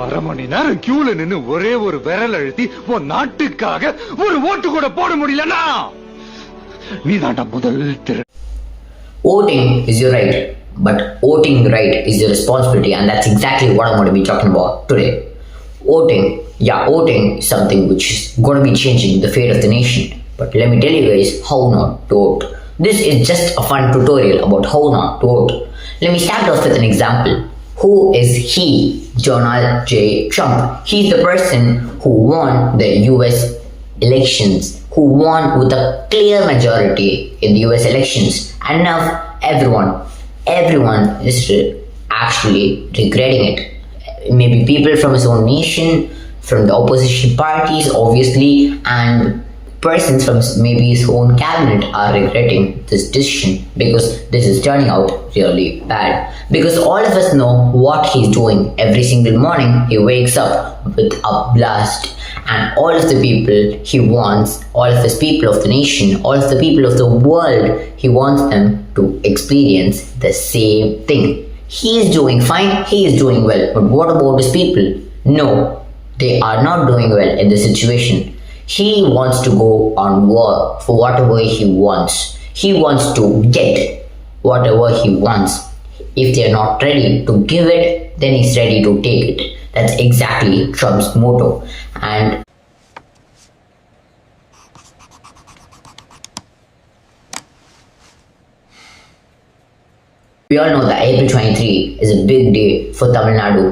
அரை மணி நேரம் கியூல நின்னு ஒரே ஒரு விரல் அழுத்தி உன் நாட்டுக்காக ஒரு ஓட்டு கூட போட முடியலனா நீ தாண்டா முதல் திரு. Voting is your right, but voting right is your responsibility, and that's exactly what I'm going to be talking about today. Voting is something which is going to be changing the fate of the nation. But let me tell you guys how not to vote. This is just a fun tutorial about how not to vote. Let me start off with an example. Who is he? Donald J. Trump. He's the person who won the US elections, who won with a clear majority in the US elections. And now everyone is actually regretting it. Maybe people from his own nation, from the opposition parties, obviously, and persons from maybe his own cabinet are regretting this decision because this is turning out really bad. Because all of us know what he's doing every single morning. He wakes up with a blast, and all of the people he wants, all of his people of the nation, all of the people of the world, he wants them to experience the same thing. He is doing fine, he is doing well, but what about his people? No, they are not doing well in this situation. He wants to go on war for whatever he wants. He wants to get whatever he wants. If they are not ready to give it, then he's ready to take it. That's exactly Trump's motto. And we all know that April 23 is a big day for Tamil Nadu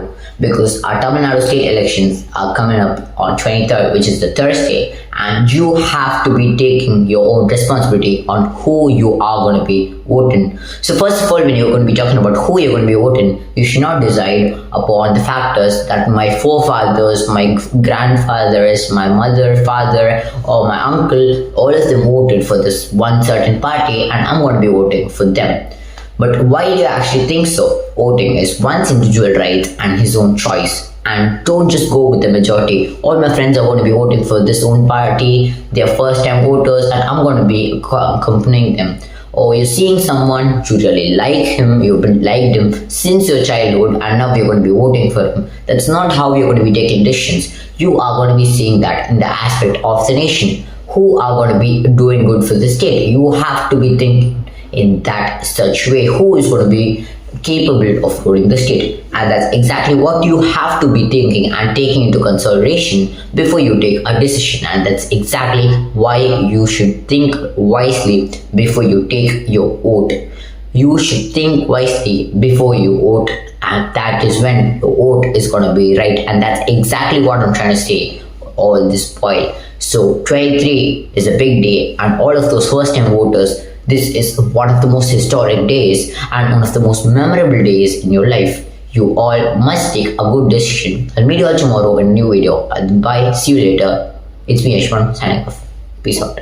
because our Tamil Nadu state elections are coming up on 23rd, which is the Thursday, and you have to be taking your own responsibility on who you are going to be voting. So first of all, when you're going to be talking about who you're going to be voting, you should not decide upon the factors that my forefathers, my grandfathers, my mother, father, or my uncle, all of them voted for this one certain party, and I'm going to be voting for them. But why do you actually think so? Voting is one's individual right and his own choice. And don't just go with the majority. All my friends are going to be voting for this own party. They are first time voters and I'm going to be accompanying them. Or you're seeing someone, you really like him, you've been liked him since your childhood and now you're going to be voting for him. That's not how you're going to be taking decisions. You are going to be seeing that in the aspect of the nation. Who are going to be doing good for the state? You have to be thinking in that such way who is going to be capable of ruling the state, and that's exactly what you have to be thinking and taking into consideration before you take a decision. And that's exactly why you should think wisely before you take your vote. You should think wisely before you vote, and that is when the vote is going to be right. And that's exactly what I'm trying to say all this while. So 23 is a big day, and all of those first time voters, this is one of the most historic days and one of the most memorable days in your life. You all must take a good decision. I'll meet you all tomorrow in a new video. Bye. See you later. It's me, Ashwan, signing off. Peace out.